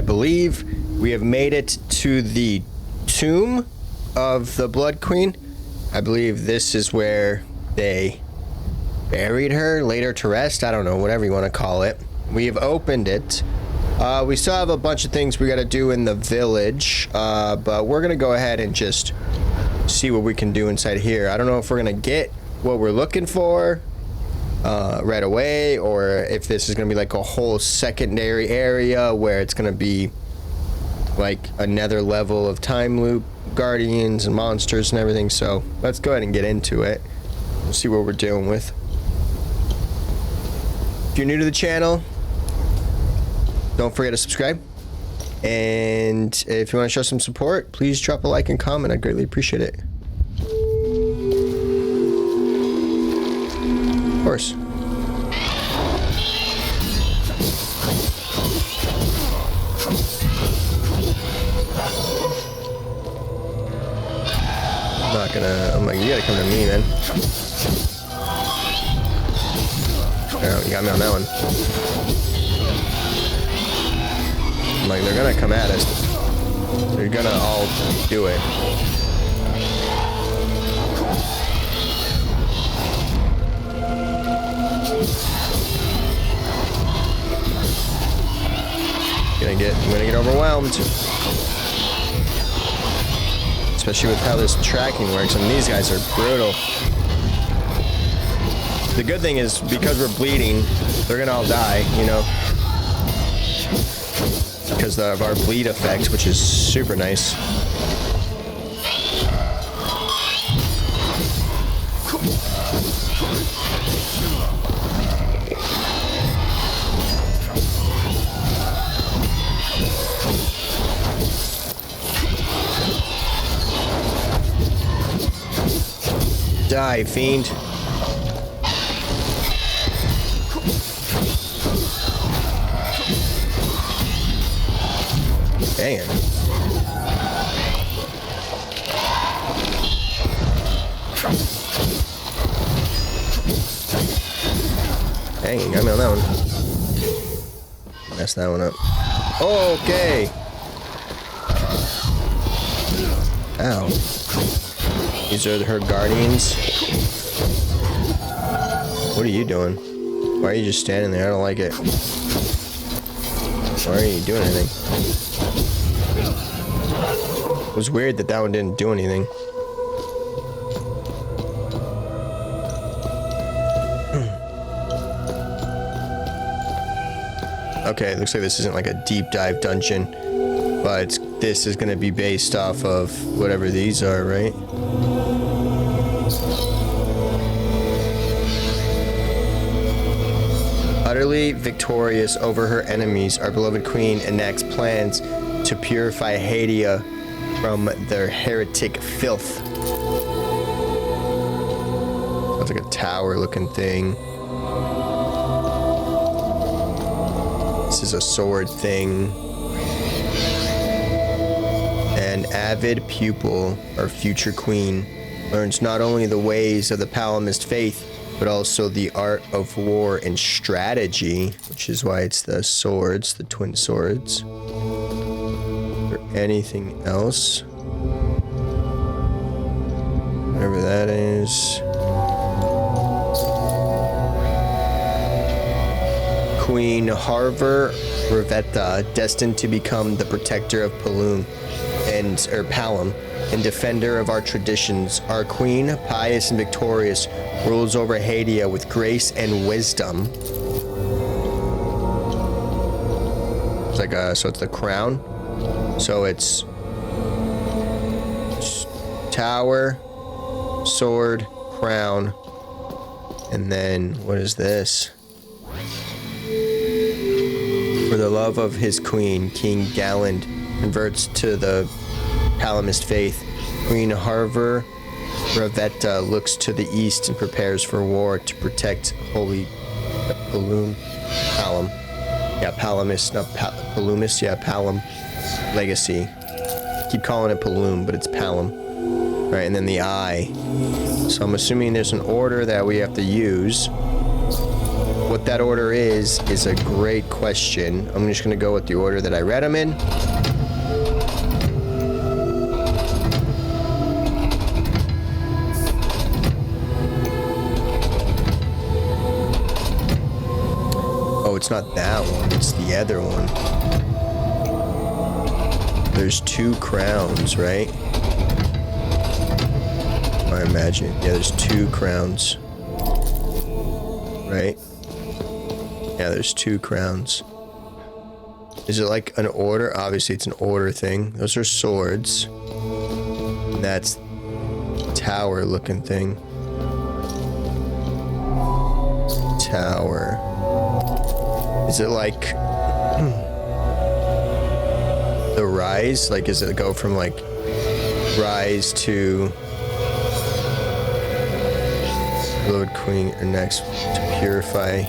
I believe we have made it to the tomb of the Blood Queen. I believe this is where they buried her, laid her to rest. I don't know, whatever you want to call it. We've opened it. We still have a bunch of things we got to do in the village, but we're going to go ahead and just see what we can do inside here. I don't know if we're going to get what we're looking for right away, or if this is going to be like a whole secondary area where it's going to be like another level of time loop guardians and monsters and everything. So let's go ahead and get into it. We'll see what we're dealing with. If you're new to the channel, don't forget to subscribe. And if you want to show some support, please drop a like and comment. I greatly appreciate it. Of course. I'm not gonna, I'm like, you gotta come to me, man. Oh, you got me on that one. I'm like, they're gonna come at us. They're gonna all do it. I'm gonna get overwhelmed. Especially with how this tracking works. I mean, these guys are brutal. The good thing is, because we're bleeding, they're gonna all die, you know? Because of our bleed effect, which is super nice. Die, fiend. Dang it. Dang, you got me on that one. Messed that one up. Okay. Ow. These are her guardians. What are you doing? Why are you just standing there? I don't like it. Why are you doing anything? It was weird that that one didn't do anything. Okay, it looks like this isn't like a deep dive dungeon, but this is going to be based off of whatever these are, right? Utterly victorious over her enemies, our beloved queen enacts plans to purify Hadia from their heretic filth. Sounds like a tower-looking thing. This is a sword thing. An avid pupil, our future queen, learns not only the ways of the Palamist faith, but also the art of war and strategy, which is why it's the swords, the twin swords. Or anything else? Whatever that is. Queen Harver Revetta, destined to become the protector of Palum Palum and defender of our traditions. Our queen, pious and victorious, rules over Hadia with grace and wisdom. It's like so it's the crown. So it's tower, sword, crown, and then what is this? For the love of his queen, King Galland converts to the Palamist faith. Queen Harver Ravetta looks to the east and prepares for war to protect holy Palum. Yeah, Palamist, not Palumis, yeah, Palum legacy. Keep calling it Palum, but it's Palum. Right, and then the eye. So I'm assuming there's an order that we have to use. what that order is a great question. I'm just gonna go with the order that I read them in. Oh, it's not that one, it's the other one. There's 2 crowns, right? I imagine. Yeah, there's 2 crowns. Right? Yeah, there's 2 crowns. Is it like an order? Obviously, it's an order thing. Those are swords. And that's tower looking thing. Tower. Is it like the rise? Like, does it go from like rise to Lord Queen or next to purify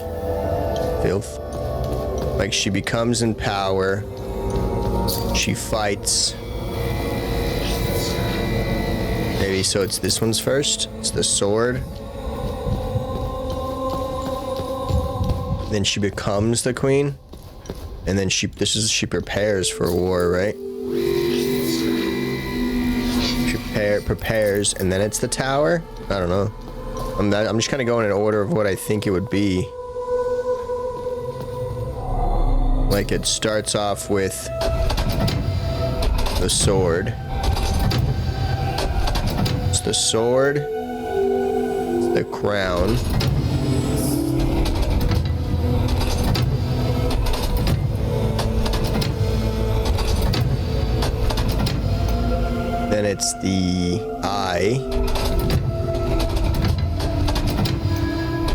filth? Like, she becomes in power, she fights. Maybe so it's this one's first. It's the sword. Then she becomes the queen, and then she prepares for war, right? She prepares, and then it's the tower. I don't know. I'm just kind of going in order of what I think it would be. Like, it starts off with the sword. It's the sword, the crown. Then it's the eye.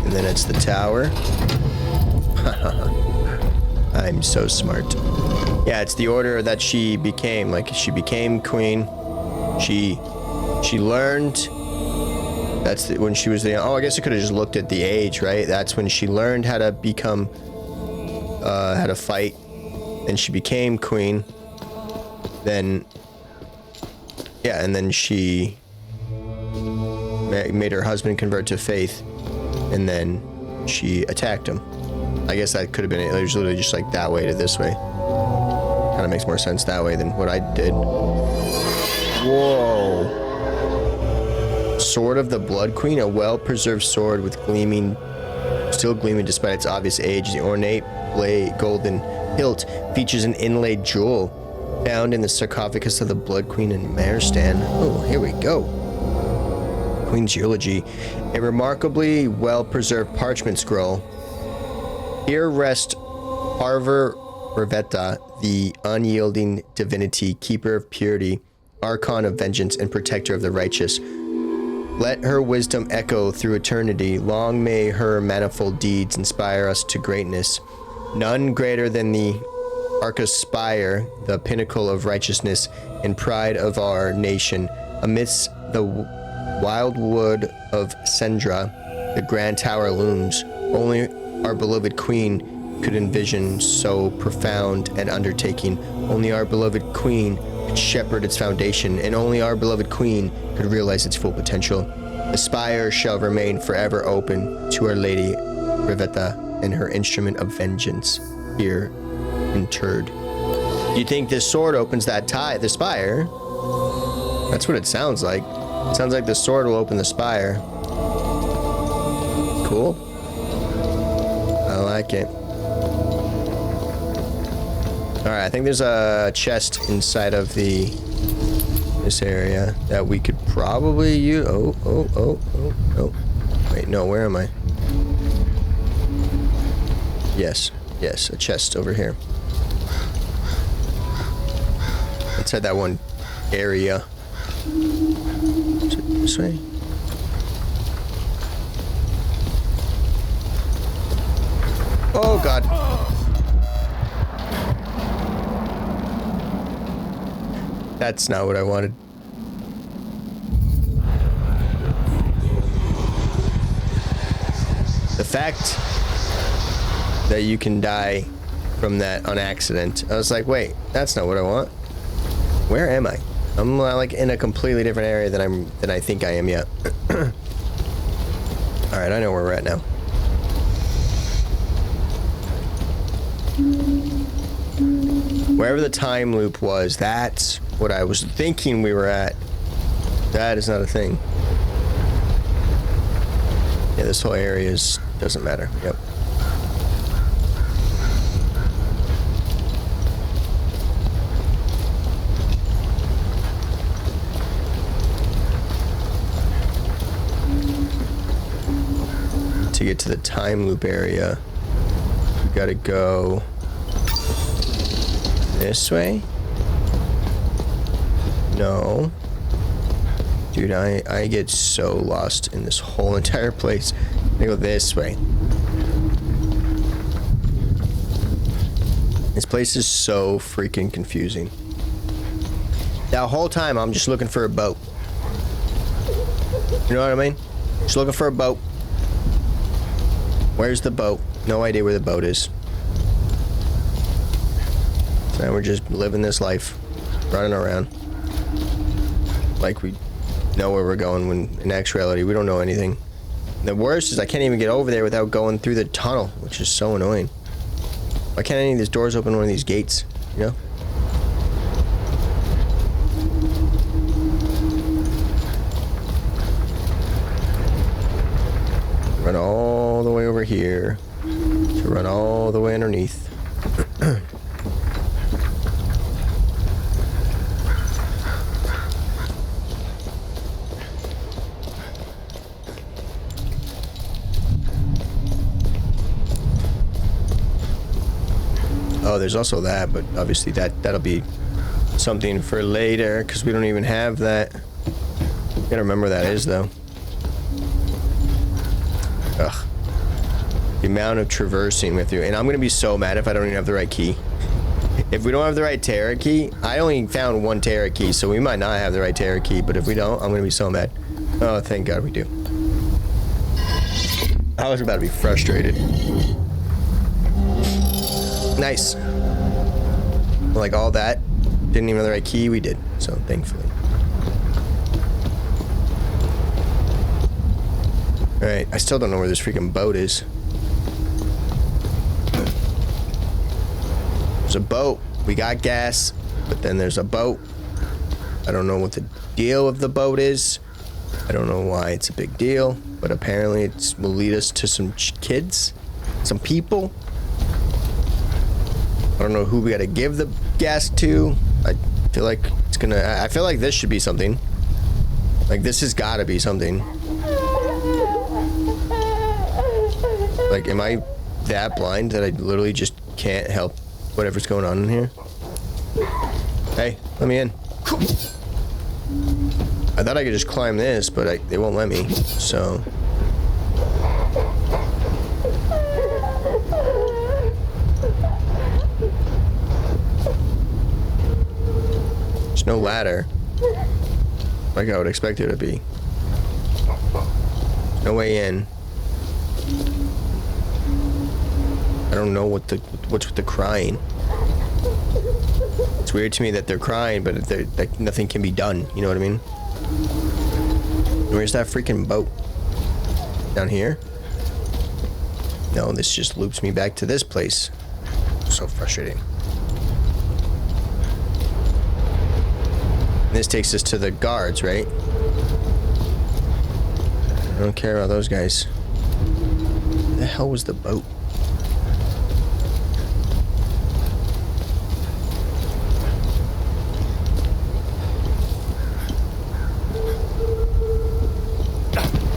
And then it's the tower. I'm so smart. Yeah, it's the order that she became. Like, she became queen. She learned. That's when she was the. Oh, I guess I could have just looked at the age, right? That's when she learned how to become, how to fight, and she became queen. Then. Yeah, and then she made her husband convert to faith, and then she attacked him. I guess that could have been it. It was literally just like that way to this way. Kind of makes more sense that way than what I did. Whoa. Sword of the Blood Queen, a well-preserved sword with still gleaming despite its obvious age. The ornate golden hilt features an inlaid jewel found in the sarcophagus of the Blood Queen in Marestan. Oh, here we go. Queen's Eulogy. A remarkably well-preserved parchment scroll. Here rests Parver Revetta, the unyielding divinity, keeper of purity, archon of vengeance, and protector of the righteous. Let her wisdom echo through eternity. Long may her manifold deeds inspire us to greatness. None greater than the Arcaspire, the pinnacle of righteousness and pride of our nation. Amidst the wildwood of Sendra, the grand tower looms. Only our beloved queen could envision so profound an undertaking. Only our beloved queen could shepherd its foundation, and only our beloved queen could realize its full potential. The spire shall remain forever open to Our Lady Rivetta and her instrument of vengeance here interred. Do you think this sword opens that the spire? That's what it sounds like. It sounds like the sword will open the spire. Cool. I like it. Alright, I think there's a chest inside of this area that we could probably use. Oh. Wait, no, where am I? Yes, a chest over here. Inside that one area. Is it this way? Oh god. That's not what I wanted. The fact that you can die from that on accident. I was like, wait, that's not what I want. Where am I? I'm like in a completely different area than I think I am yet. All right, I know where we're at now. Wherever the time loop was, that's what I was thinking we were at. That is not a thing. Yeah, this whole area doesn't matter. Yep. To get to the time loop area, we gotta go this way? No. Dude, I get so lost in this whole entire place. I go this way. This place is so freaking confusing. That whole time I'm just looking for a boat. You know what I mean? Just looking for a boat. Where's the boat? No idea where the boat is. So now we're just living this life, running around like we know where we're going, when in actuality we don't know anything. The worst is I can't even get over there without going through the tunnel, which is so annoying. Why can't any of these doors open one of these gates, you know? Run all the way over here to run all the way underneath. Oh, there's also that, but obviously that'll be something for later, because we don't even have that. Gotta remember that is, though. Ugh. The amount of traversing with you. And I'm gonna be so mad if I don't even have the right key. If we don't have the right Terra key, I only found one Terra key, so we might not have the right Terra key, but if we don't, I'm gonna be so mad. Oh, thank God we do. I was about to be frustrated. Nice. Like all that, didn't even have the right key, we did, so thankfully. Alright, I still don't know where this freaking boat is. There's a boat, we got gas, but then there's a boat. I don't know what the deal of the boat is. I don't know why it's a big deal, but apparently it will lead us to some kids, some people. I don't know who we gotta give the gas to. I feel like it's gonna... I feel like this should be something. Like, this has gotta be something. Like, am I that blind that I literally just can't help whatever's going on in here? Hey, let me in. I thought I could just climb this, but they won't let me, so... No ladder, like I would expect there to be. No way in. I don't know what's with the crying. It's weird to me that they're crying, but like nothing can be done. You know what I mean? Where's that freaking boat? Down here? No, this just loops me back to this place. So frustrating. This takes us to the guards, right? I don't care about those guys. Where the hell was the boat?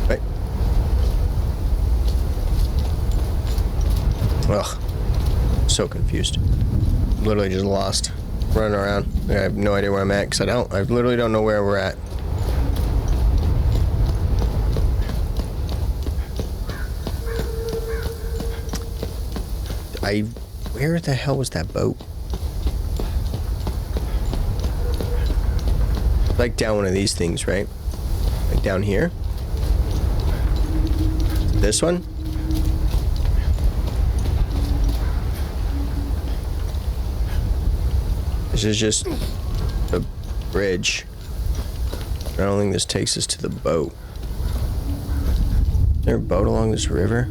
Right. Ugh. So confused. Literally just lost. Running around. I have no idea where I'm at, because I literally don't know where we're at. Where the hell was that boat? Like down one of these things, right? Like down here? This one? This is just a bridge. I don't think this takes us to the boat. Is there a boat along this river?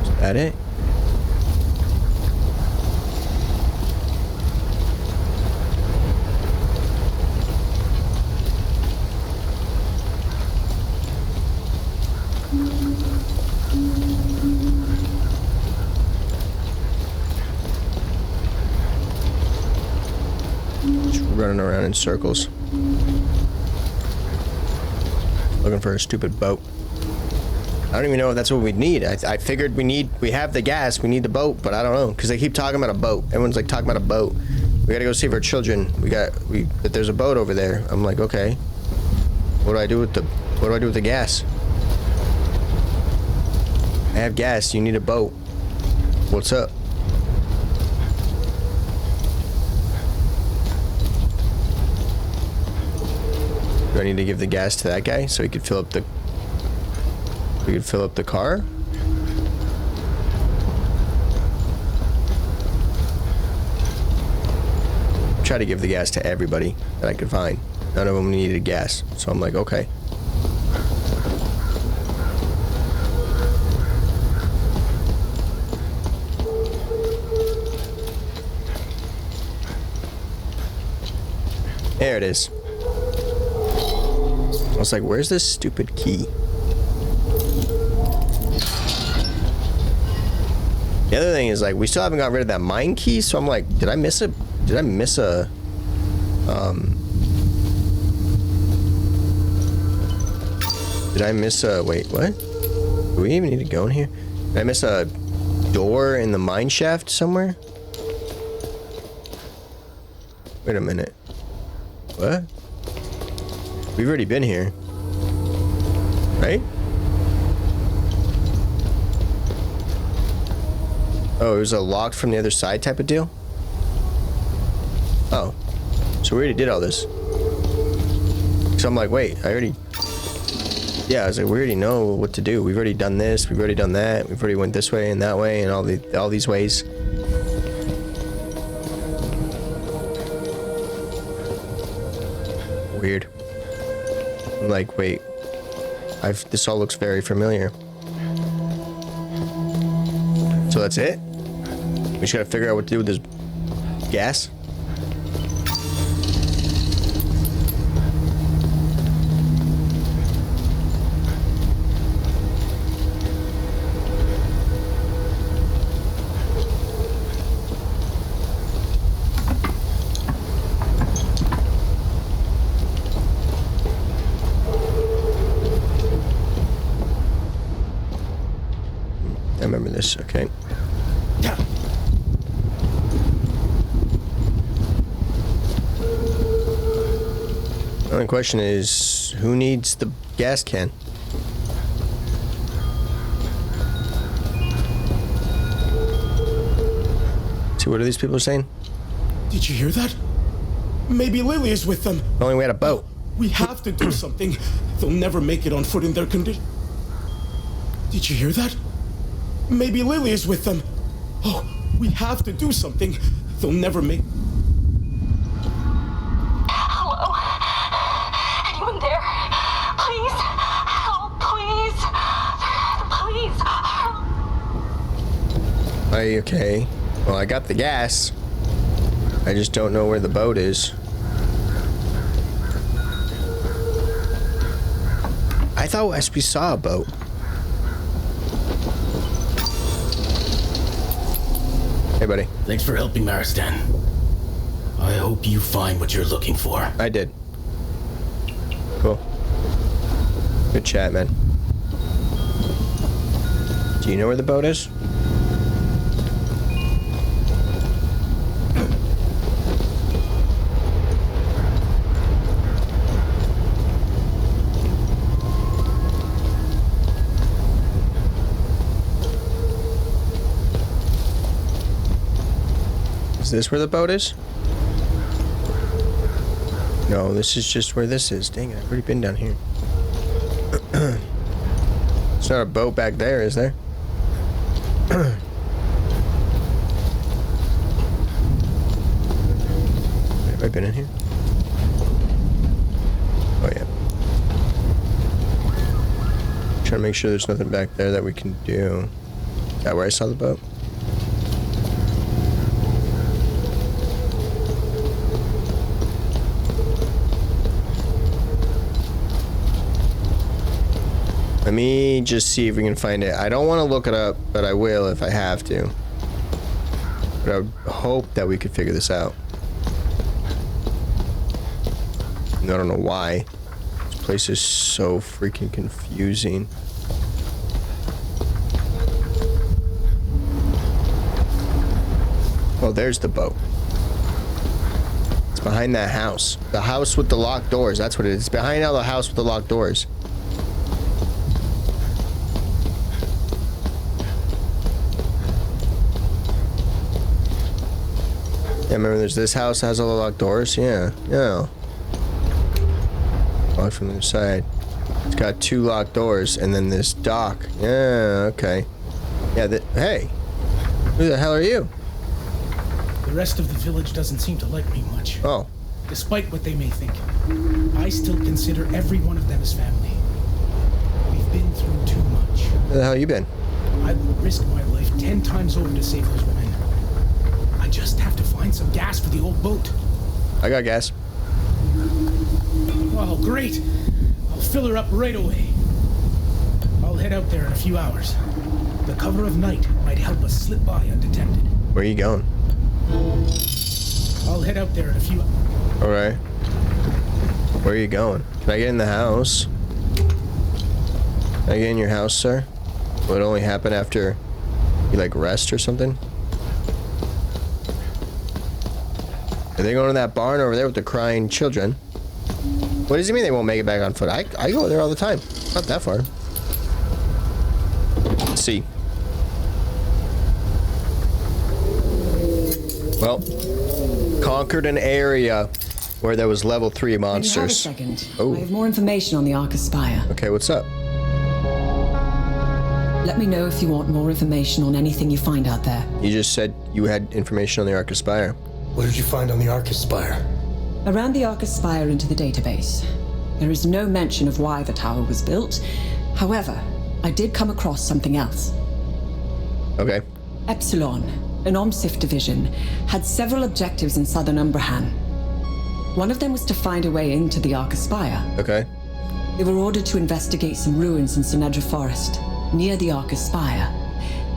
Is that it? Just running around in circles. Looking for a stupid boat. I don't even know if that's what we need. I figured we have the gas, we need the boat, but I don't know. Because they keep talking about a boat. Everyone's like talking about a boat. We gotta go save our children. But there's a boat over there. I'm like, okay. What do I do with the gas? I have gas, you need a boat. What's up? Do I need to give the gas to that guy so he could fill up the... We could fill up the car? Try to give the gas to everybody that I could find. None of them needed gas, so I'm like, okay. There it is. I was like, where's this stupid key? The other thing is, like, we still haven't got rid of that mine key, so I'm like, did I miss a wait, what? Do we even need to go in here? Did I miss a door in the mine shaft somewhere? Wait a minute. What? We've already been here. Right? Oh, it was a locked from the other side type of deal? Oh. So we already did all this. So I'm like, wait, I already... Yeah, I was like, we already know what to do. We've already done this, we've already done that, we've already went this way and that way and all these ways. Weird. I'm like, wait. This all looks very familiar. So that's it? We just gotta figure out what to do with this gas? I remember this, okay. The only question is, who needs the gas can? See, what are these people saying? Did you hear that? Maybe Lily is with them. If only we had a boat. We have to do something. They'll never make it on foot in their condition. Did you hear that? Maybe Lily is with them. Oh, we have to do something. They'll never make... Hello? Anyone there? Please? Help, please. Please. Are you okay? Well, I got the gas. I just don't know where the boat is. I thought we saw a boat. Hey, buddy. Thanks for helping, Maristan. I hope you find what you're looking for. I did. Cool. Good chat, man. Do you know where the boat is? Is this where the boat is? No, this is just where this is. Dang it, I've already been down here. It's not a boat back there, is there? Have I been in here? Oh, yeah. Trying to make sure there's nothing back there that we can do. Is that where I saw the boat? Let me just see if we can find it. I don't want to look it up, but I will if I have to. But I hope that we could figure this out. don't know why. This place is so freaking confusing. Oh, there's the boat. It's behind that house. The house with the locked doors. That's what it is. It's behind all the house with the locked doors. Yeah, remember there's this house that has all the locked doors? Yeah. Yeah. Locked from the other side. It's got 2 locked doors and then this dock. Yeah, okay. Yeah, hey. Who the hell are you? The rest of the village doesn't seem to like me much. Oh. Despite what they may think, I still consider every one of them as family. We've been through too much. Where the hell you been? I would risk my life 10 times over to save those women. I just have to find some gas for the old boat. I got gas. Oh, great. I'll fill her up right away. I'll head out there in a few hours. The cover of night might help us slip by undetected. Where are you going? I'll head out there in a few hours. Alright. Where are you going? Can I get in the house? Can I get in your house, sir? Will it only happen after you, like, rest or something? Are they going to that barn over there with the crying children? What does it mean they won't make it back on foot? I go there all the time. Not that far. Let's see. Well, conquered an area where there was level 3 monsters. Have a second. Oh. I have more information on the Ark Aspire. Okay, what's up? Let me know if you want more information on anything you find out there. You just said you had information on the Ark Aspire. What did you find on the Ark Aspire? I ran the Ark Aspire into the database. There is no mention of why the tower was built. However, I did come across something else. Okay. Epsilon, an OMSIF division, had several objectives in southern Umbrahan. One of them was to find a way into the Ark Aspire. Okay. They were ordered to investigate some ruins in Sinedra Forest, near the Ark Aspire.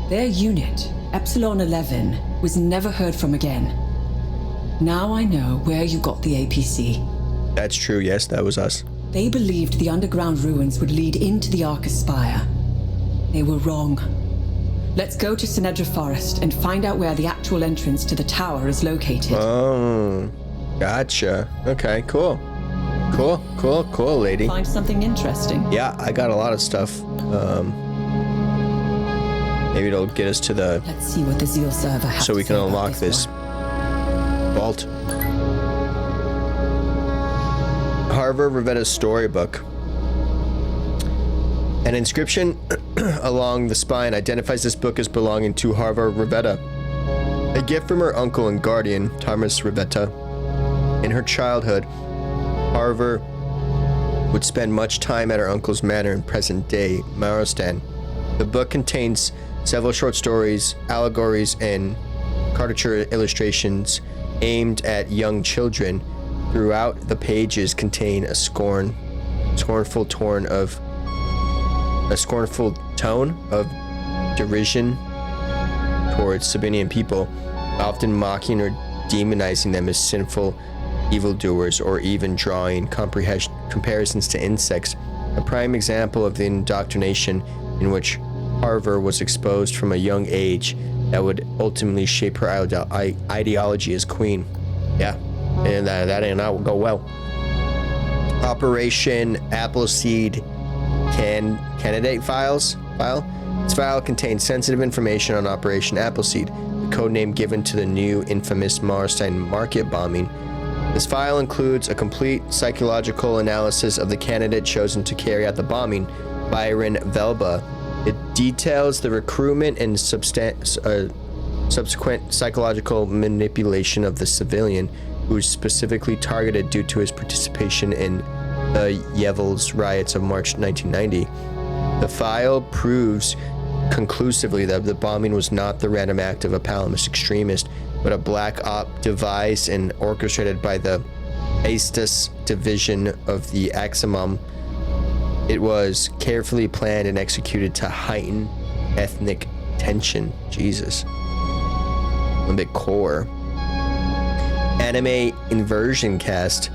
Their unit, Epsilon 11, was never heard from again. Now I know where you got the APC. That's true, yes, that was us. They believed the underground ruins would lead into the Ark Aspire. They were wrong. Let's go to Sinedra Forest and find out where the actual entrance to the tower is located. Oh, gotcha. Okay, cool. Cool, lady. Find something interesting. Yeah, I got a lot of stuff. Maybe it'll get us to the... Let's see what the Zeal server has so we to can say about unlock this one. vault. Harvard Ravetta's storybook. An inscription along the spine identifies this book as belonging to Harvard Ravetta, a gift from her uncle and guardian, Thomas Ravetta. In her childhood, Harvard would spend much time at her uncle's manor in present-day Marostan. The book contains several short stories, allegories, and caricature illustrations aimed at young children. Throughout the pages contain a scornful tone of derision towards Sabinian people, often mocking or demonizing them as sinful evildoers, or even drawing comparisons to insects. A prime example of the indoctrination in which Harvard was exposed from a young age that would ultimately shape her ideology as queen. Yeah, and that ain't not go well. Operation Appleseed candidate file. This file contains sensitive information on Operation Appleseed, the codename given to the new infamous Marstein market bombing. This file includes a complete psychological analysis of the candidate chosen to carry out the bombing, Byron Velba. It details the recruitment and subsequent psychological manipulation of the civilian, who was specifically targeted due to his participation in the Yevels riots of March 1990. The file proves conclusively that the bombing was not the random act of a Palamist extremist, but a black op devised and orchestrated by the Aestus division of the Aximum. It was carefully planned and executed to heighten ethnic tension. Jesus. A bit core. Anime Inversion Cast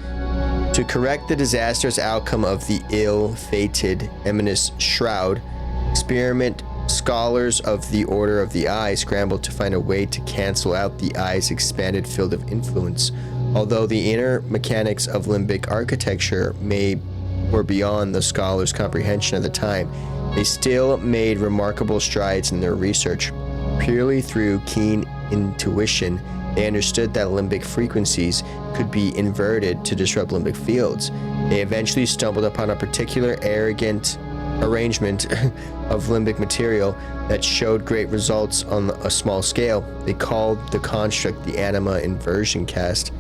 To correct the disastrous outcome of the ill-fated Eminous Shroud, experiment scholars of the Order of the Eye scrambled to find a way to cancel out the Eye's expanded field of influence. Although the inner mechanics of limbic architecture were beyond the scholars' comprehension at the time, they still made remarkable strides in their research. Purely through keen intuition, they understood that limbic frequencies could be inverted to disrupt limbic fields. They eventually stumbled upon a particular arrogant arrangement of limbic material that showed great results on a small scale. They called the construct the anima inversion cast.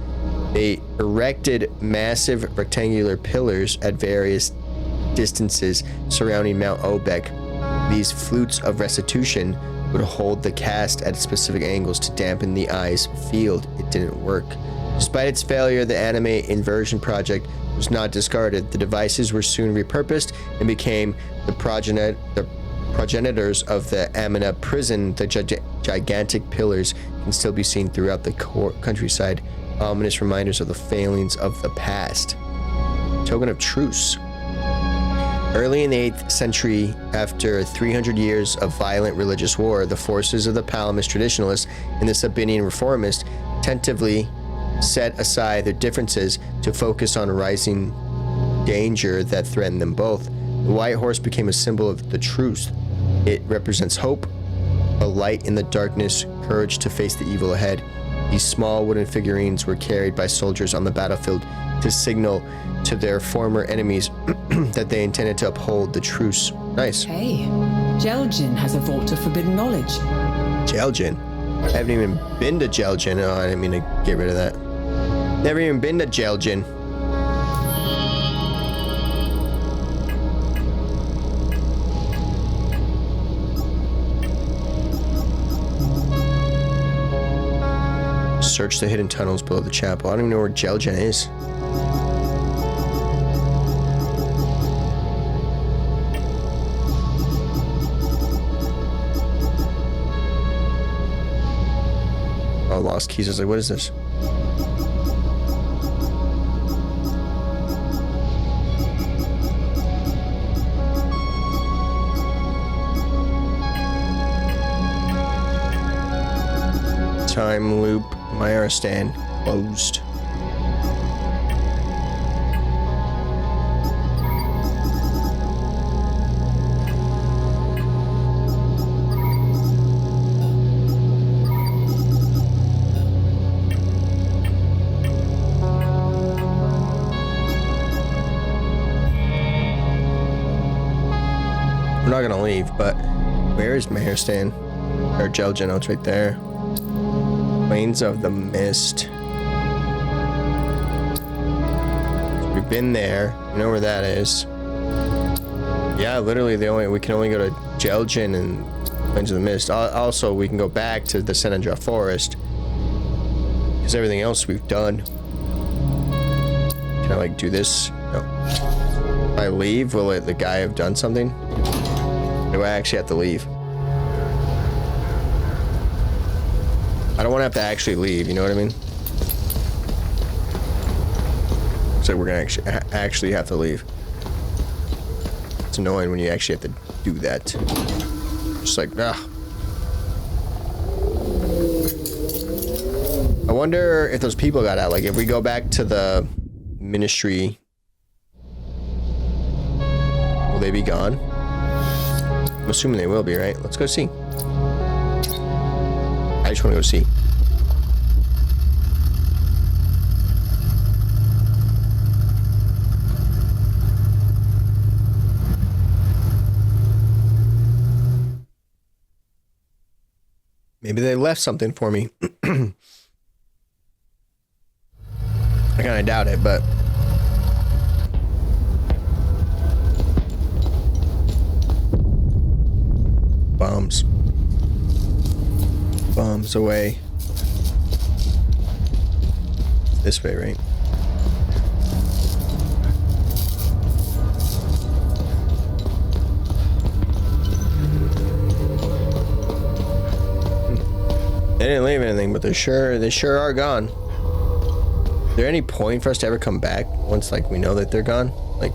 They erected massive rectangular pillars at various distances surrounding Mount Obek. These flutes of restitution would hold the cast at specific angles to dampen the eye's field. It didn't work. Despite its failure, the anime inversion project was not discarded. The devices were soon repurposed and became the progenitors of the Amina prison. The gigantic pillars can still be seen throughout the countryside, ominous reminders of the failings of the past. Token of truce. Early in the 8th century, after 300 years of violent religious war, the forces of the Palamist traditionalists and the Sabinian reformists tentatively set aside their differences to focus on rising danger that threatened them both. The white horse became a symbol of the truce. It represents hope, a light in the darkness, courage to face the evil ahead. These small wooden figurines were carried by soldiers on the battlefield to signal to their former enemies that they intended to uphold the truce. Nice. Hey, Jelgin has a vault of forbidden knowledge. Jelgin? I haven't even been to Jelgin. Oh, I didn't mean to get rid of that. Never even been to Jelgin. Search the hidden tunnels below the chapel. I don't even know where Jelgin is. Oh, lost keys. I was like, what is this? Time loop. Myra stand closed. We're not gonna leave, but where is Mayor Stan? Or Jelgin? Oh, it's right there. Plains of the Mist. So we've been there. We know where that is. Yeah, literally we can only go to Jelgin and Plains of the Mist. Also, we can go back to the Senandra Forest. Because everything else we've done. Can I like do this? No. If I leave, will the guy have done something? Do I actually have to leave? I don't want to have to actually leave, you know what I mean? So we're gonna actually have to leave. It's annoying when you actually have to do that. Just like, ah. I wonder if those people got out. Like, if we go back to the ministry, will they be gone? I'm assuming they will be, right? Let's go see. I just want to go see. Maybe they left something for me. I kind of doubt it, but... Bombs. Bombs away. This way, right? They didn't leave anything, but they sure are gone. there any point for us to ever come back once, like, we know that they're gone? Like,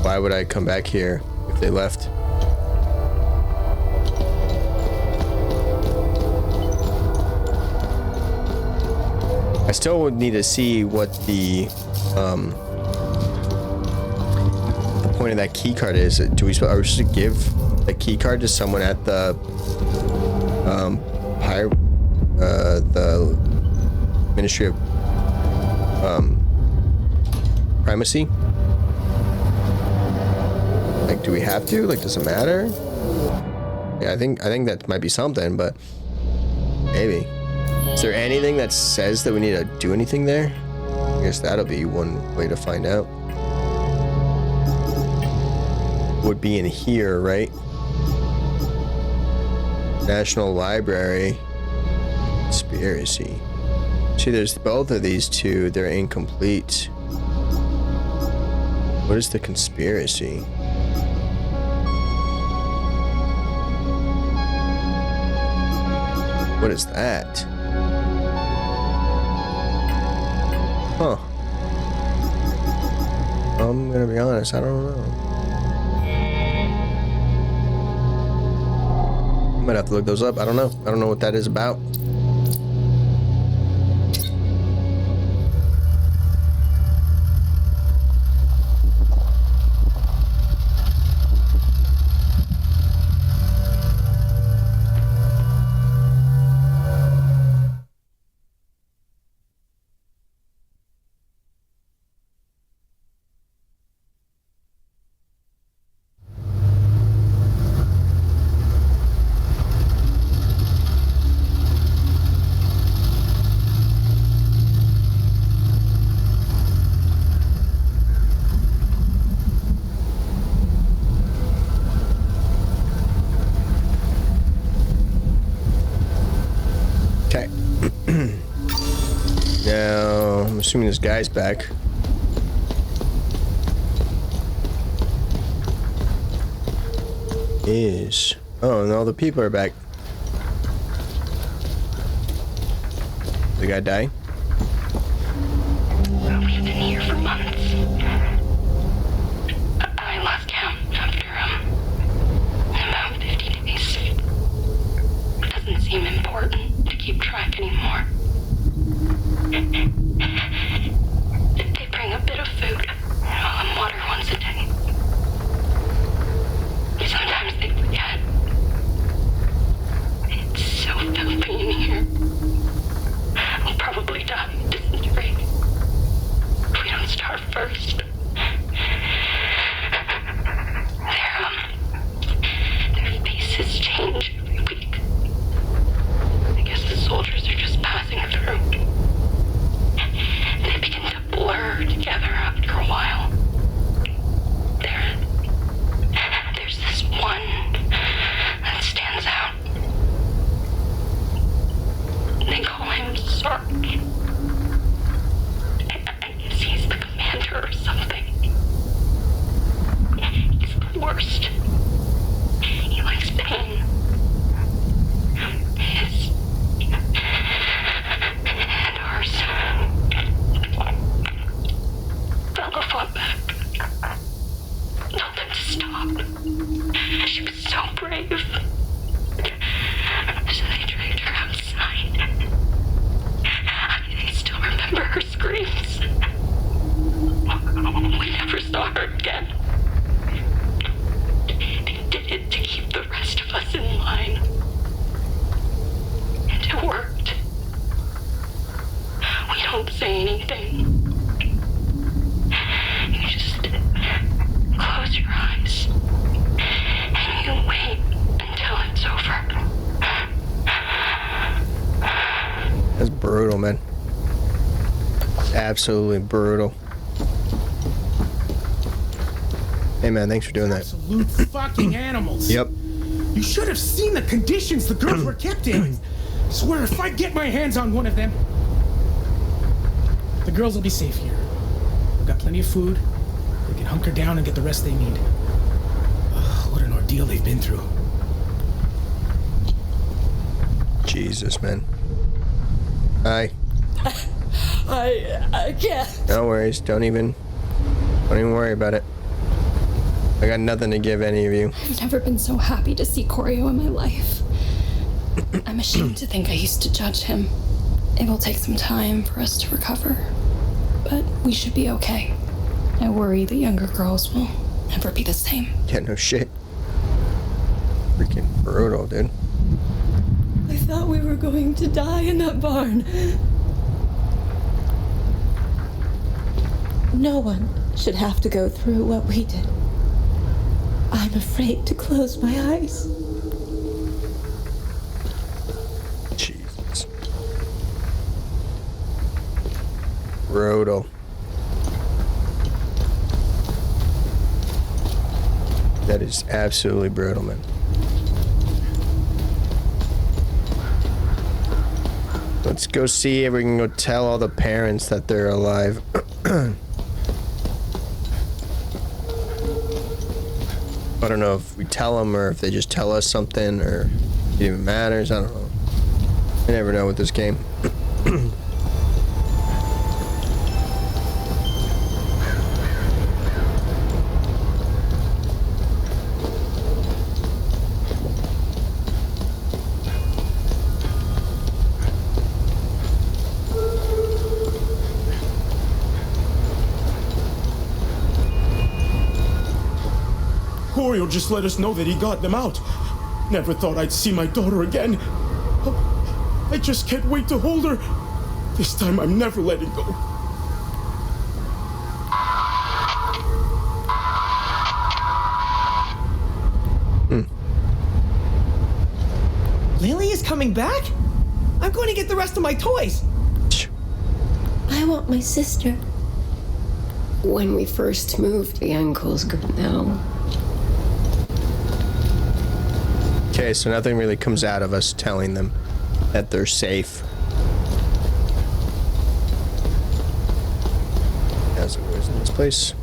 why would I come back here if they left? I still would need to see what the point of that key card is. Are we supposed to give a key card to someone at the the Ministry of Primacy? Like, do we have to? Like, does it matter? Yeah, I think that might be something, but maybe. Is there anything that says that we need to do anything there? I guess that'll be one way to find out. Would be in here, right? National Library. Conspiracy. See, there's both of these two. They're incomplete. What is the conspiracy? What is that? Huh. I'm gonna be honest, I don't know. I might have to look those up. I don't know. I don't know what that is about. Now, I'm assuming this guy's back. Oh, no, the people are back. The guy die? We've been here for months. I lost count after, about 50 days. It doesn't seem important to keep track anymore. They bring a bit of food and water once a day. Sometimes they forget. It's so filthy in here. I'll probably die of dysentery if we don't starve first. Their faces change every week. I guess the soldiers are just passing through. They begin to blur together after a while. There's this one that stands out. They call him Sarge. I guess he's the commander or something. He's the worst. He likes pain. His and ours. Bella fought back. Told him to stop. She was so brave. So they dragged her outside. I still remember her screams. We never saw her again. They did it to keep the rest of us in line. And it worked. We don't say anything. You just close your eyes and you wait until it's over. That's brutal, man. Absolutely brutal. Hey, man, thanks for doing that. Absolute fucking animals. Yep. You should have seen the conditions the girls were kept in. Swear, if I get my hands on one of them, the girls will be safe here. We've got plenty of food. They can hunker down and get the rest they need. Ugh, what an ordeal they've been through. Jesus, man. Hi. I can't. No worries. Don't even worry about it. I got nothing to give any of you. I've never been so happy to see Koryo in my life. I'm ashamed to think I used to judge him. It will take some time for us to recover, but we should be okay. I worry the younger girls will never be the same. Yeah, no shit. Freaking brutal, dude. I thought we were going to die in that barn. No one should have to go through what we did. I'm afraid to close my eyes. Jesus. Brutal. That is absolutely brutal, man. Let's go see if we can go tell all the parents that they're alive. I don't know if we tell them or if they just tell us something or if it even matters. I don't know. I never know with this game. Koryo just let us know that he got them out. Never thought I'd see my daughter again. I just can't wait to hold her. This time I'm never letting go. Lily is coming back? I'm going to get the rest of my toys. I want my sister. When we first moved, the uncles couldn't know. Okay, so nothing really comes out of us telling them that they're safe. As it was in this place.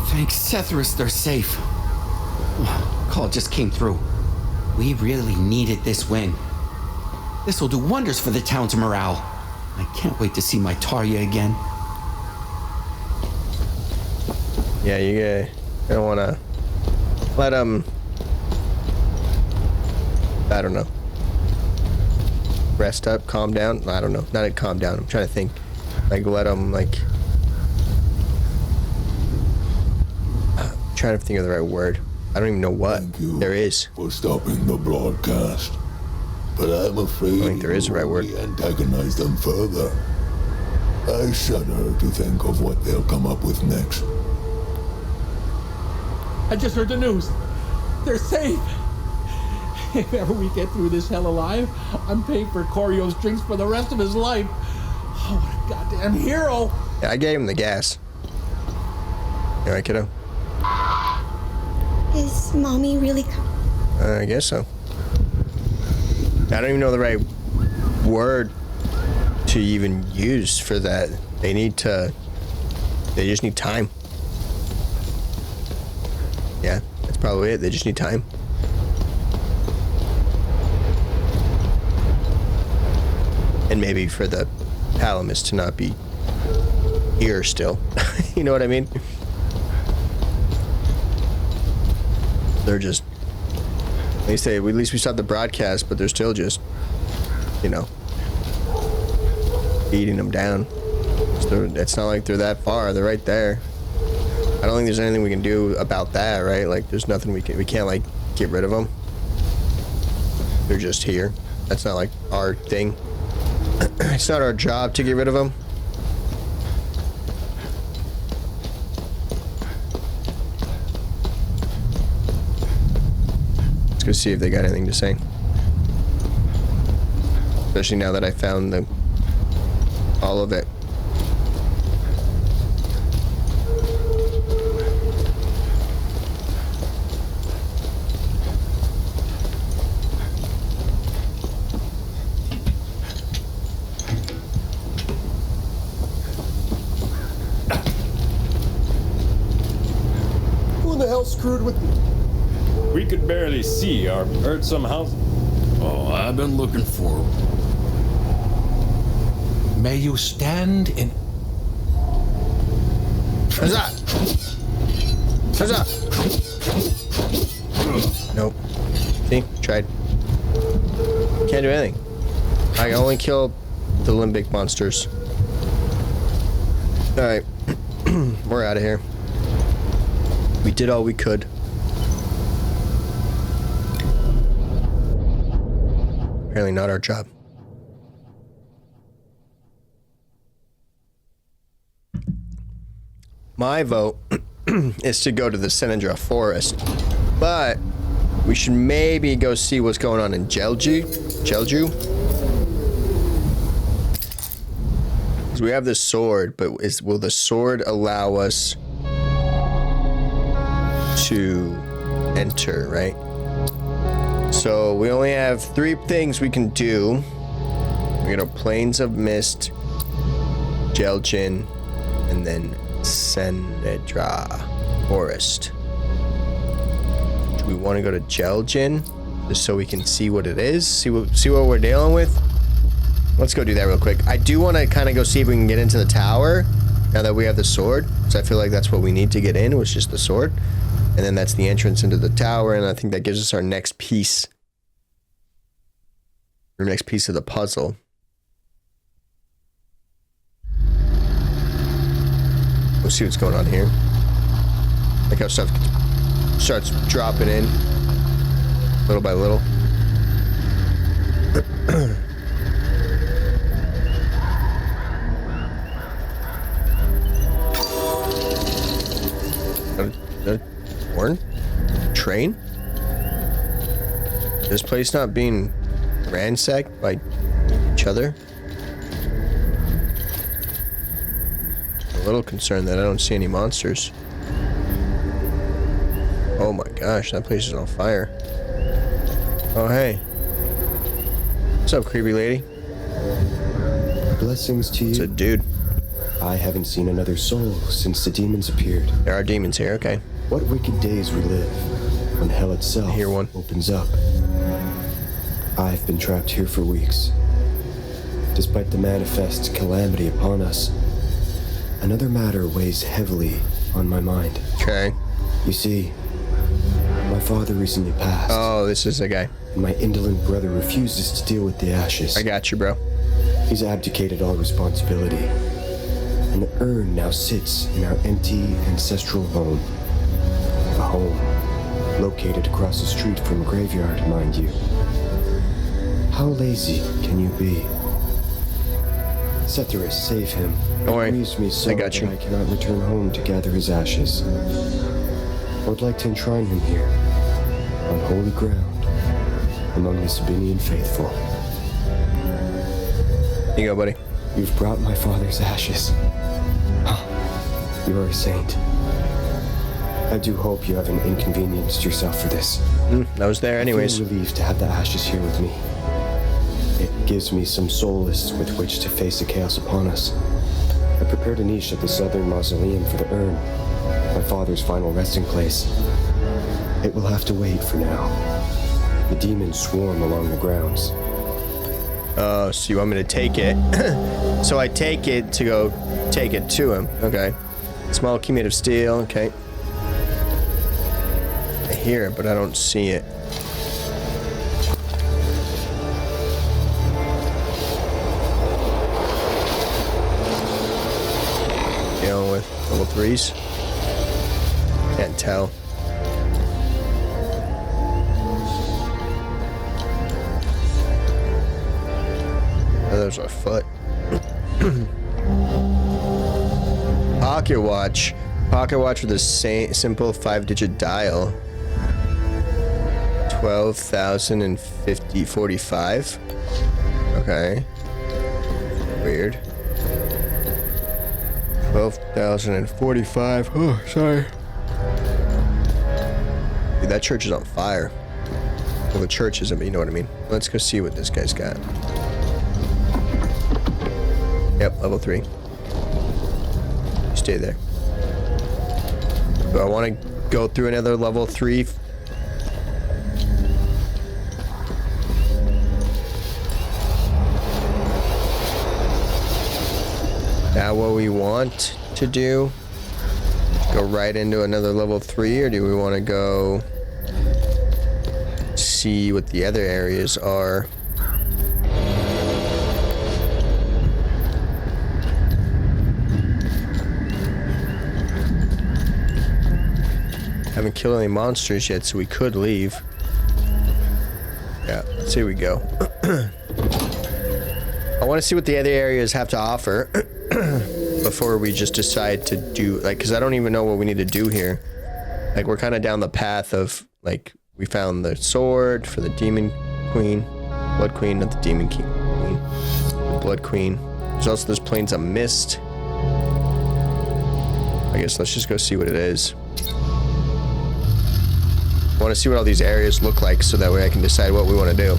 Thanks, Sethrus, they're safe. Call just came through. We really needed this win. This will do wonders for the town's morale. I can't wait to see my Tarya again. Yeah, you don't want to let them, I don't know, rest up, calm down. I don't know, not calm down. I'm trying to think, like let them trying to think of the right word. I don't even know what there is. For stopping the broadcast, but I'm afraid I think there is a right word. Antagonize them further. I shudder to think of what they'll come up with next. I just heard the news. They're safe. If ever we get through this hell alive, I'm paying for Koryo's drinks for the rest of his life. Oh, what a goddamn hero. Yeah, I gave him the gas. You alright, kiddo? Is Mommy really coming? I guess so. I don't even know the right word to even use for that. They just need time. Yeah, that's probably it. They just need time. And maybe for the Palamus to not be here still. You know what I mean? They're just, they say, at least we stopped the broadcast, but they're still just, you know, beating them down. So it's not like they're that far. They're right there. I don't think there's anything we can do about that, right? Like, there's nothing we can't, like, get rid of them. They're just here. That's not, like, our thing. It's not our job to get rid of them. Let's go see if they got anything to say. Especially now that I found all of it. Screwed with me. We could barely see. Heard some house. Oh, I've been looking for May you stand in... Huzzah! Huzzah! Nope. See? Tried. Can't do anything. I can only kill the limbic monsters. Alright. We're out of here. We did all we could. Apparently not our job. My vote is to go to the Senedra Forest, but we should maybe go see what's going on in Jelju. Because we have this sword, but will the sword allow us to enter, right? So we only have 3 things we can do. We got Plains of Mist, Jeljin, and then Senedra Forest. Do we want to go to Jeljin just so we can see what it is? See what we're dealing with? Let's go do that real quick. I do want to kind of go see if we can get into the tower now that we have the sword. So I feel like that's what we need to get in, was just the sword. And then that's the entrance into the tower, and I think that gives us our next piece. Our next piece of the puzzle. We'll see what's going on here. Like how stuff starts dropping in little by little. Horn? Train? This place not being ransacked by each other? A little concerned that I don't see any monsters. Oh my gosh, that place is on fire. Oh hey. What's up, creepy lady? Blessings to you. It's a dude. I haven't seen another soul since the demons appeared. There are demons here, okay. What wicked days we live when hell itself opens up. I've been trapped here for weeks. Despite the manifest calamity upon us, another matter weighs heavily on my mind. Okay. You see, my father recently passed. Oh, this is a guy. And my indolent brother refuses to deal with the ashes. I got you, bro. He's abdicated all responsibility. And the urn now sits in our empty ancestral home. A home located across the street from a graveyard, mind you. How lazy can you be? Setharus, save him. Don't worry. It grieves me so I got you. that I cannot return home to gather his ashes. I would like to enshrine him here, on holy ground, among the Sabinian faithful. Here you go, buddy. You've brought my father's ashes. You are a saint. I do hope you haven't inconvenienced yourself for this. I was there anyways. I feel relieved to have the ashes here with me. It gives me some solace with which to face the chaos upon us. I prepared a niche at the southern mausoleum for the urn, my father's final resting place. It will have to wait for now. The demons swarm along the grounds. Oh, so you want me to take it? So I take it to go take it to him. Okay. Small key made of steel. Okay. I hear it, but I don't see it. Dealing with level 3s. Can't tell. Oh, there's a foot. Pocket watch. Pocket watch with a simple 5-digit dial. 12,045. Okay. Weird. 12,045. Oh, sorry. Dude, that church is on fire. Well, the church isn't, but you know what I mean. Let's go see what this guy's got. Yep, level 3. Stay there. Do I want to go through another level 3? that what we want to do? Go right into another level 3, or do we want to go see what the other areas are? Haven't killed any monsters yet, so we could leave. Yeah, let's see, we go. I want to see what the other areas have to offer before we just decide to do, like, because I don't even know what we need to do here. Like, we're kind of down the path of, like, we found the sword for the Demon Queen. Blood Queen, not the Demon Queen. The Blood Queen. There's also this Plains of Mist. I guess let's just go see what it is. I want to see what all these areas look like so that way I can decide what we want to do.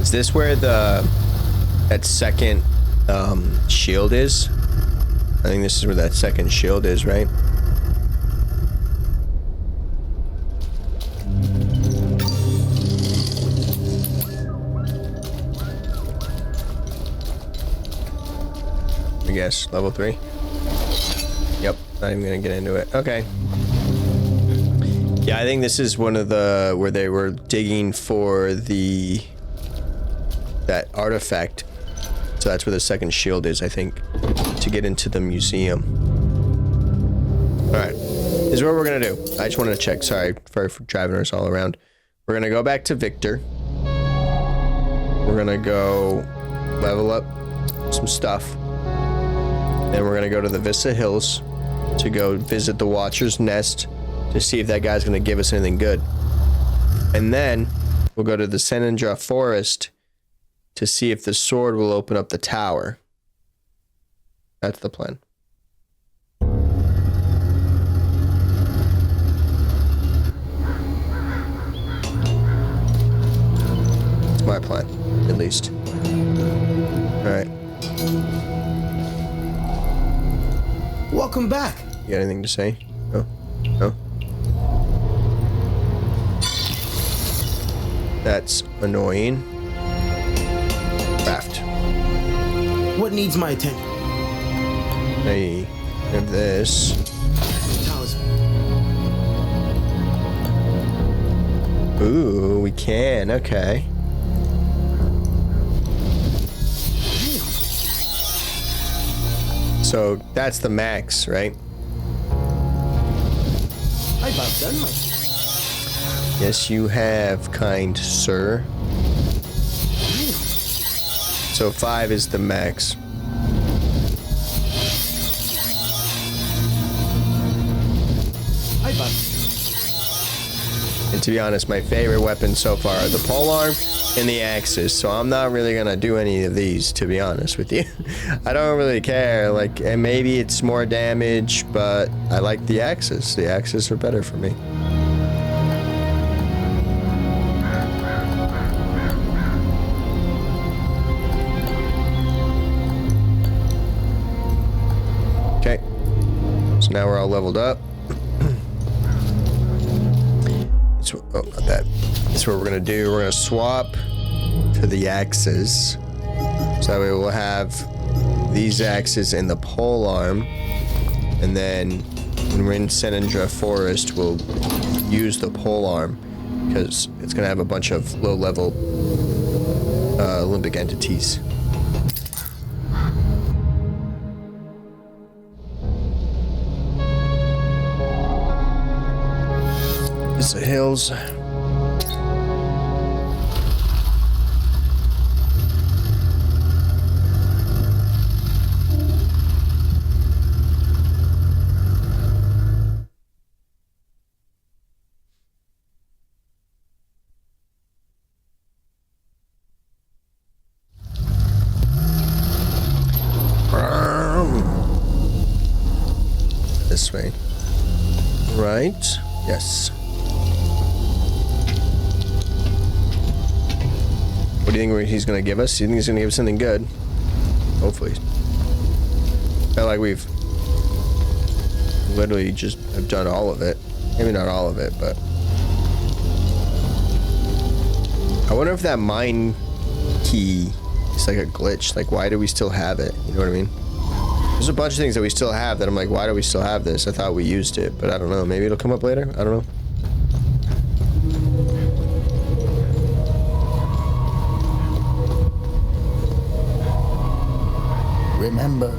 Is this where that second shield is? I think this is where that second shield is, right? I guess level 3. Yep, not even gonna get into it. Okay. Yeah, I think this is one of the where they were digging for that artifact. So that's where the second shield is, I think, to get into the museum. Alright, this is what we're gonna do. I just wanted to check, sorry for driving us all around. We're gonna go back to Victor. We're gonna go level up some stuff. Then we're gonna go to the Vista Hills to go visit the Watcher's Nest to see if that guy's gonna give us anything good. And then we'll go to the Senendra Forest to see if the sword will open up the tower. That's the plan. It's my plan, at least. Alright. Welcome back. You got anything to say? No? No? That's annoying. Craft. What needs my attention? Hey, have this. Ooh, we can. Okay. So that's the max, right? I've outdone myself. Yes, you have, kind sir. So 5 is the max. And to be honest, my favorite weapons so far are the polearm and the axes. So I'm not really gonna do any of these, to be honest with you. I don't really care. Like, and maybe it's more damage, but I like the axes. The axes are better for me. Okay. So now we're all leveled up. Oh, not that. That's what we're gonna do. We're gonna swap to the axes. So that way we'll have these axes and the polearm. And then when we're in Senendra Forest, we'll use the polearm because it's gonna have a bunch of low-level limbic entities. The hills. This way. Right? Yes. What do you think he's gonna give us? Do you think he's gonna give us something good? Hopefully. Felt like we've literally just have done all of it. Maybe not all of it, but I wonder if that mine key is like a glitch. Like, why do we still have it? You know what I mean? There's a bunch of things that we still have that I'm like, why do we still have this? I thought we used it, but I don't know. Maybe it'll come up later. I don't know. Remember.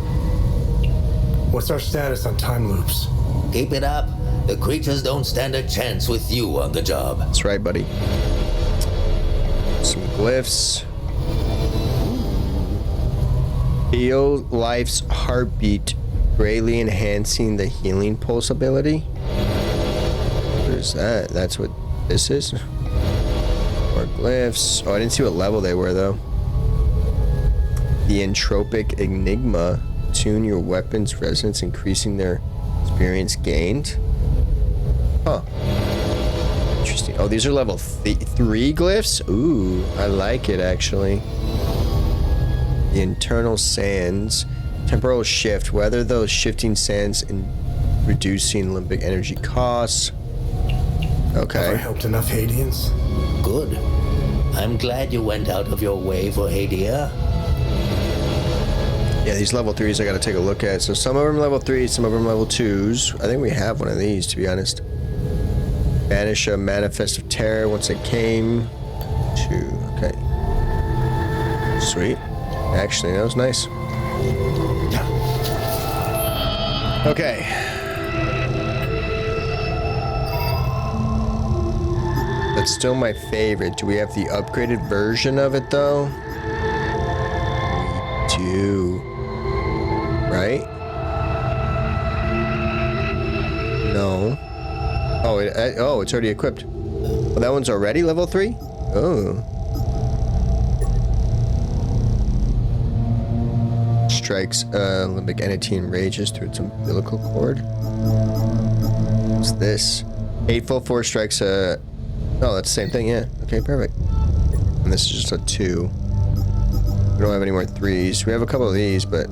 What's our status on time loops? Keep it up. The creatures don't stand a chance with you on the job. That's right, buddy. Some glyphs. Feel life's heartbeat, greatly enhancing the healing pulse ability. What is that? That's what this is? More glyphs. Oh, I didn't see what level they were, though. The entropic enigma. Tune your weapon's resonance, increasing their experience gained. Huh. Interesting. Oh, these are level 3 glyphs? Ooh, I like it, actually. The internal sands. Temporal shift. Weather those shifting sands in reducing limbic energy costs. Okay. Have I helped enough Hadians? Good. I'm glad you went out of your way for Hadia. Yeah, these level 3s I gotta take a look at. So some of them level 3s, some of them level 2s. I think we have one of these, to be honest. Banish a manifest of terror once it came to... Okay. Sweet. Actually, that was nice. Okay. That's still my favorite. Do we have the upgraded version of it, though? We do. Right? No. Oh, it's already equipped. Oh, that one's already level 3? Oh. Strikes limbic entity and rages through its umbilical cord. What's this? Hateful 4 strikes oh, that's the same thing, yeah. Okay, perfect. And this is just a 2. We don't have any more 3s. We have a couple of these, but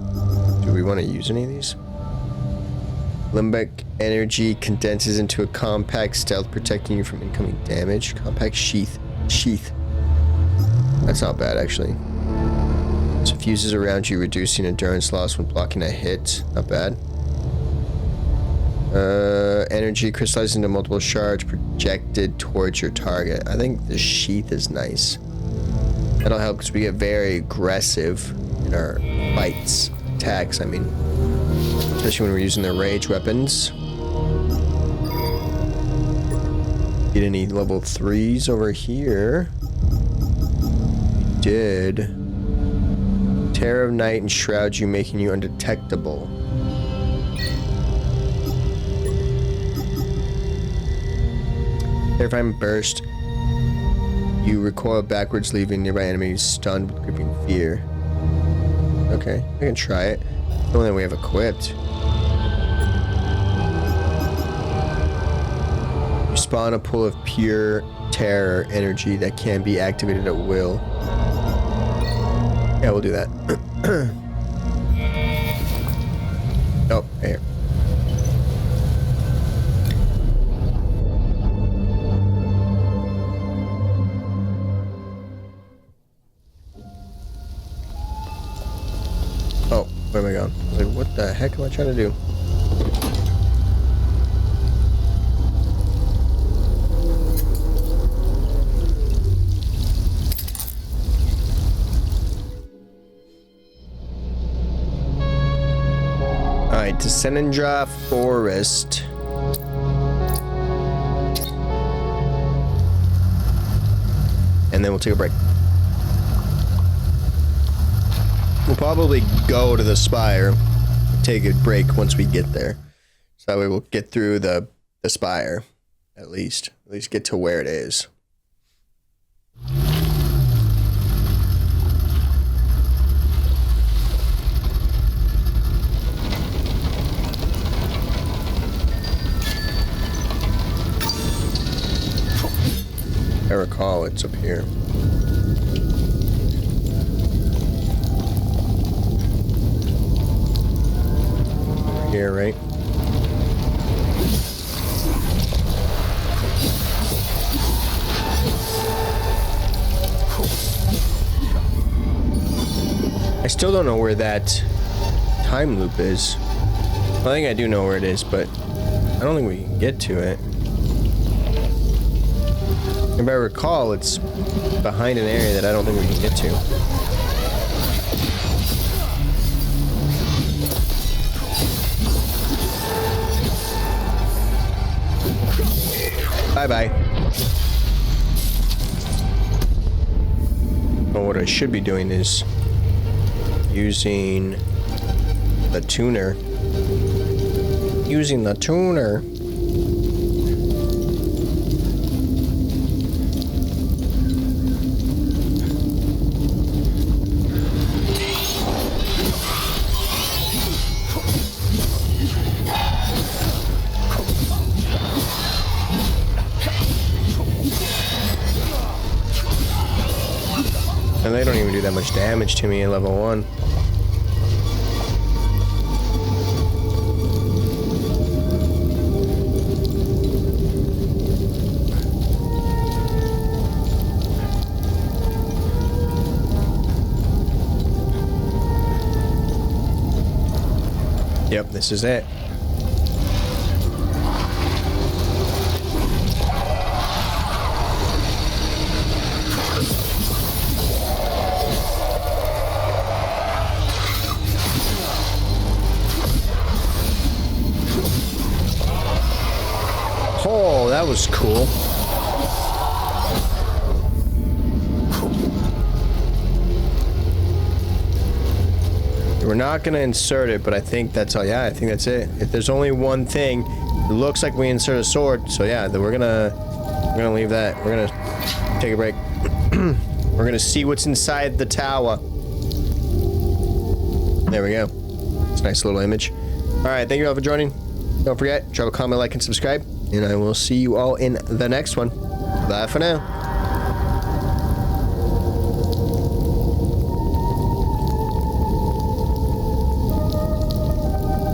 do we want to use any of these? Limbic energy condenses into a compact stealth, protecting you from incoming damage. Compact sheath. That's not bad, actually. Suffuses around you, reducing endurance loss when blocking a hit. Not bad. Energy crystallizes into multiple shards projected towards your target. I think the sheath is nice. That'll help because we get very aggressive in our fights. Attacks, I mean. Especially when we're using their rage weapons. Get any level 3s over here? We did. Terror of night enshrouds you, making you undetectable. Terrifying burst. You recoil backwards, leaving nearby enemies stunned with gripping fear. Okay, I can try it. The one that we have equipped. You spawn a pool of pure terror energy that can be activated at will. Yeah, we'll do that. Oh, here. Oh, where am I going? I was like, what the heck am I trying to do? Alright, to Senendra Forest. And then we'll take a break. We'll probably go to the spire, take a break once we get there. So that way we'll get through the spire, at least get to where it is. I recall it's up here. here, right? I still don't know where that time loop is. I think I do know where it is, but I don't think we can get to it. If I recall, it's behind an area that I don't think we can get to. Bye-bye. Well, what I should be doing is using the tuner. Using the tuner. And they don't even do that much damage to me at level 1. Yep, this is it. Oh, that was cool. We're not gonna insert it, but I think that's all. Yeah, I think that's it. If there's only one thing, it looks like we insert a sword. So yeah, then we're gonna leave that. We're gonna take a break. We're gonna see what's inside the tower. There we go. It's a nice little image. All right, thank you all for joining. Don't forget, drop a comment, like, and subscribe, and I will see you all in the next one. Bye for now.